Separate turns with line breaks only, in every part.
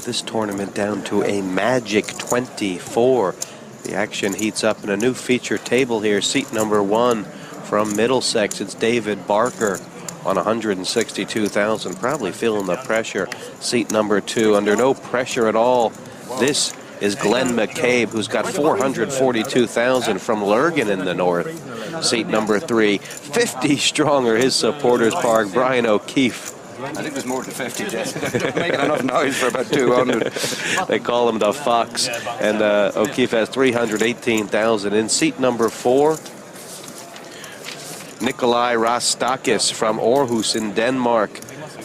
this tournament down to a magic 24. The action heats up in a new feature table here. Seat number 1 from Middlesex. It's David Barker on 162,000. Probably feeling the pressure. Seat number 2 under no pressure at all. This is Glenn McCabe, who's got 442,000 from Lurgan in the north. Seat number 3, 50 stronger, his supporters park, Brian O'Keefe.
I think there's more than 50, Jesse. They're making enough noise for about 200.
They call him the Fox. And O'Keefe has 318,000. In seat number 4, Nikolai Rastakis from Aarhus in Denmark.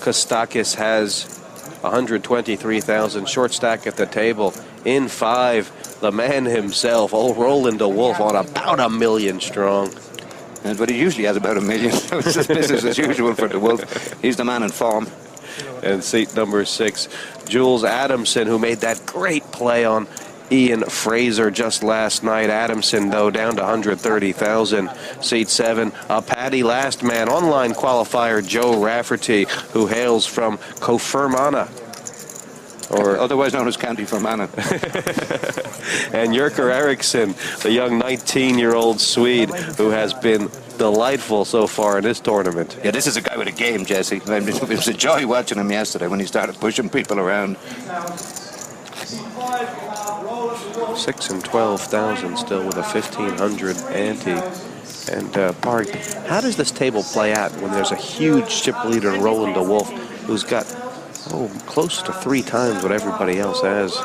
Kostakis has 123,000. Short stack at the table. In 5, the man himself, old Roland de Wolf, on about 1 million strong.
But he usually has about 1 million, so it's just business as usual for de Wolf. He's the man in form.
And seat number 6, Jules Adamson, who made that great play on Ian Fraser just last night. Adamson, though, down to 130,000. Seat 7, a Paddy last man, online qualifier Joe Rafferty, who hails from Kofermana,
or otherwise known as County Fermanagh.
And Jurker Eriksson, the young 19-year-old Swede, who has been delightful so far in this tournament.
Yeah, this is a guy with a game, Jesse. I mean, it was a joy watching him yesterday when he started pushing people around.
6 and 12,000 still with a 1,500 ante. And Park, how does this table play out when there's a huge chip leader in Roland de Wolf, who's got close to 3 times what everybody else has?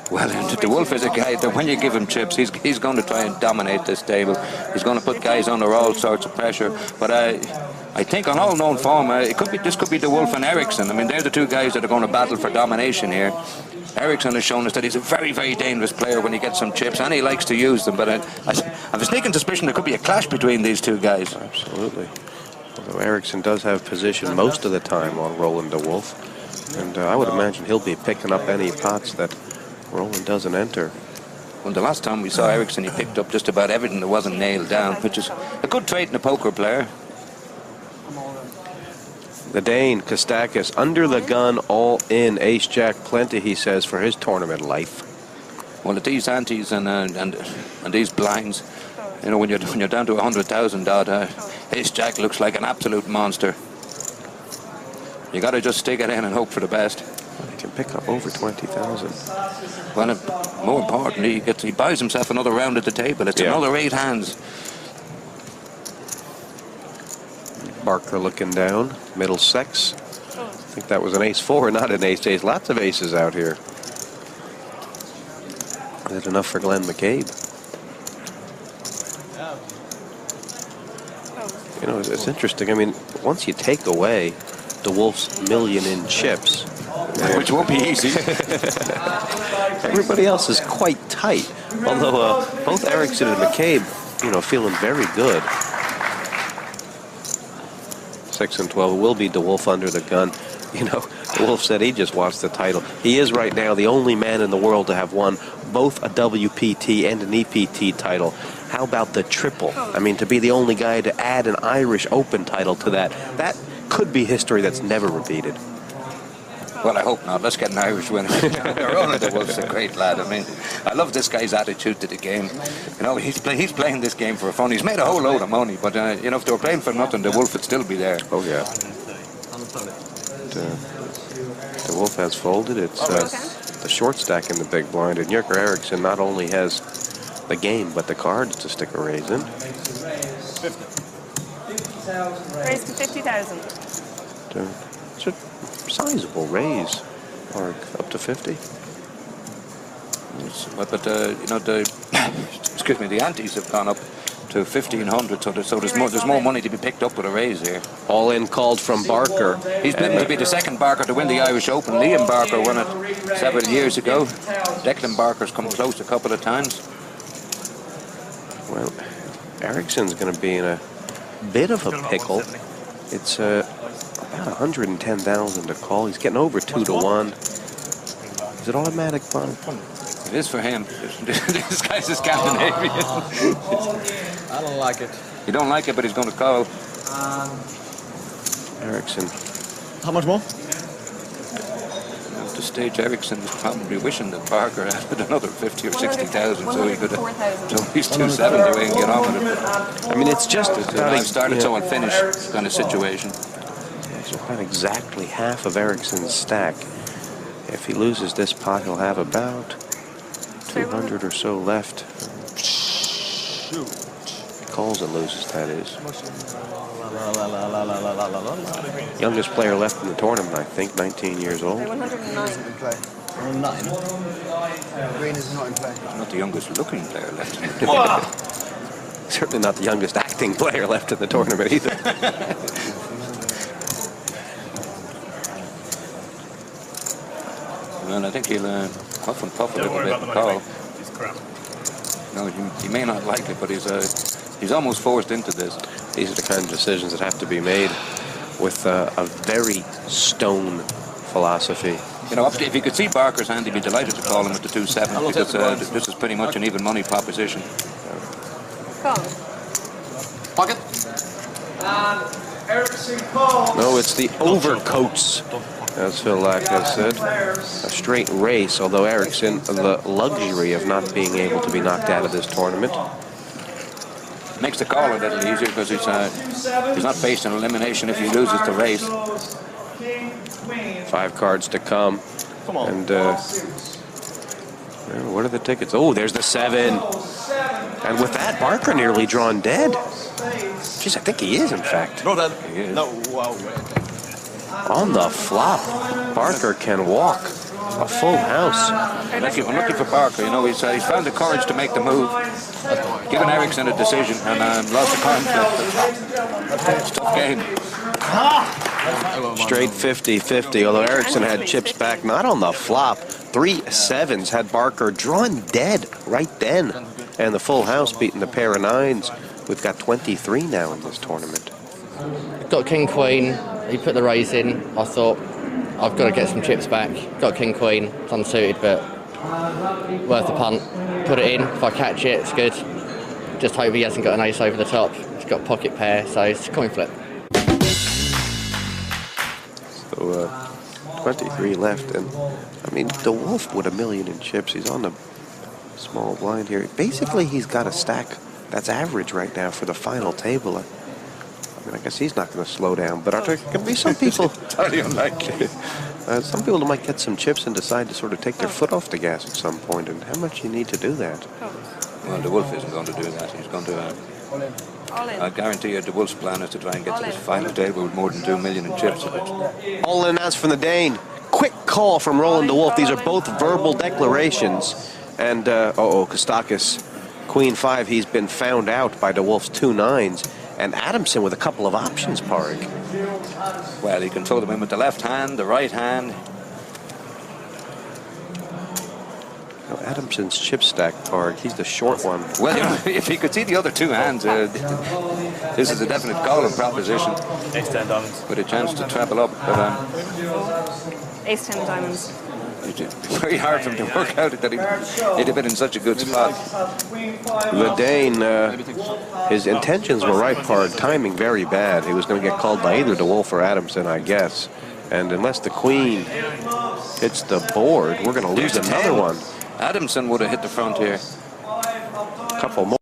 Well, de Wolf is a guy that when you give him chips, he's going to try and dominate this table. He's going to put guys under all sorts of pressure. But I think on all known form, this could be de Wolf and Eriksson. I mean, they're the 2 guys that are going to battle for domination here. Eriksson has shown us that he's a very, very dangerous player when he gets some chips, and he likes to use them. But I have a sneaking suspicion there could be a clash between these 2 guys.
Absolutely. Although Eriksson does have position most of the time on Roland de Wolf. And I would imagine he'll be picking up any pots that Roland doesn't enter.
Well, the last time we saw Eriksson, he picked up just about everything that wasn't nailed down, which is a good trait in a poker player.
The Dane, Kostakis, under the gun, all in. Ace-Jack plenty, he says, for his tournament life.
Well, at these antes and these blinds, you know, when you're down to 100,000 odd, Ace-Jack looks like an absolute monster. You got to just stick it in and hope for the best.
He can pick up over 20,000.
Well, more important, he buys himself another round at the table. It's another 8 hands.
Barker looking down, Middlesex. I think that was an ace-4, not an ace-8. Lots of aces out here. Is it enough for Glenn McCabe? You know, it's interesting. I mean, once you take away de Wolf's million in chips,
which won't be easy.
Everybody else is quite tight. Although both Eriksson and McCabe, you know, feeling very good. 6 and 12 will be de Wolf under the gun. You know, de Wolf said he just wants the title. He is right now the only man in the world to have won both a WPT and an EPT title. How about the triple? I mean, to be the only guy to add an Irish Open title to that, that could be history that's never repeated.
Well, I hope not. Let's get an Irish winner. Roland de Wolf's a great lad. I mean, I love this guy's attitude to the game. You know, he's playing this game for fun. He's made a whole load of money, but you know, if they were playing for nothing, de Wolf would still be there.
Oh yeah. De Wolf has folded. It's the short stack in the big blind, and Jurker Eriksson not only has the game but the cards to stick a raise in.
50. Raise to 50,000.
It's a sizable raise, or up to 50.
But you know, the excuse me, the antes have gone up to 1,500, so there's more money to be picked up with a raise here.
All in called from Barker.
He's been to be the second Barker to win the Irish Open. Liam Barker won it several years ago. Declan Barker's come close a couple of times.
Well, Eriksson's going to be in a bit of a pickle. It's about 110,000 to call. He's getting over 2 to 1. Is it automatic fun?
It is for him. This guy's a Scandinavian.
I don't like it.
You don't like it, but he's going to call.
Eriksson.
How much more?
this stage, Ericsson was probably wishing that Barker had another 50 or 60,000, so he could have
104,000.
at least 270 away and get on with it.
I mean, it's just
It's
about
I've started
yeah,
so and finished kind of situation.
it's about exactly half of Ericsson's stack. If he loses this pot, he'll have about 200 or so left. Calls and loses, that is. Youngest player left in the tournament, I think, 19 years old.
109.
In play. Or not in. Green is not in play.
Not the youngest looking player left.
Certainly not the youngest acting player left in the tournament either.
Well, I think he'll huff and puff a little bit and call.
It's crap.
No, he may not like it, but he's almost forced into this.
These are the kind of decisions that have to be made with a very stone philosophy.
You know, if you could see Barker's hand, he'd be delighted to call him at the 2-7 because this is pretty much an even money proposition.
Call.
Pocket.
Ericsson call.
No, it's the overcoats, as Phil Latka said. A straight race, although Ericsson, the luxury of not being able to be knocked out of this tournament.
Makes the call a little easier because he's not facing elimination if he loses the race.
King, queen.
5 cards to come. And well, what are the tickets? Oh, there's the 7. And with that, Barker nearly drawn dead. Jeez, I think he is, in fact.
No, that.
He is.
No, wow.
On the flop, Barker can walk a full house.
I'm looking for Barker. You know, he's found the courage to make the move, given Ericsson a decision, and lost the conflict. It's a tough game.
Straight 50-50, although Ericsson had chips back, not on the flop. 3 7s had Barker drawn dead right then. And the full house beating the pair of 9s. We've got 23 now in this tournament.
Got King Queen. He put the raise in. I thought I've got to get some chips back. Got King Queen. It's unsuited, but worth a punt. Put it in. If I catch it, it's good. Just hope he hasn't got an ace over the top. He's got pocket pair, so it's a coin flip.
So 23 left, and I mean, the Wolf with $1 million in chips. He's on the small blind here. Basically, he's got a stack that's average right now for the final table. I mean, I guess he's not going to slow down, but there can be some people.
Entirely unlikely.
Some people might get some chips and decide to sort of take their foot off the gas at some point. And how much you need to do that?
Well, the Wolf isn't going to do that. He's going to.
All in.
I guarantee you, the Wolf's plan is to try and get to this final table with more than 2 million in chips.
All announced from the Dane. Quick call from Roland DeWolf. These are both verbal declarations. And, Kostakis, Queen 5, he's been found out by DeWolf's 2 9s. And Adamson with a couple of options, Parg.
Well, he can throw them in with the left hand, the right hand.
Now, Adamson's chip stack, Parg, he's the short one.
Well, you know, if he could see the other 2 hands, this is a definite call and proposition.
Ace 10 diamonds.
With a chance to travel up. But
Ace 10 diamonds.
it's very hard for him to work out that he'd have been in such a good spot.
The Dane, his intentions were right, Parg. Timing very bad. He was going to get called by either DeWolf or Adamson, I guess. And unless the Queen hits the board, we're going to lose
There's
another
10.
one.
Adamson would have hit the front here.
A couple more.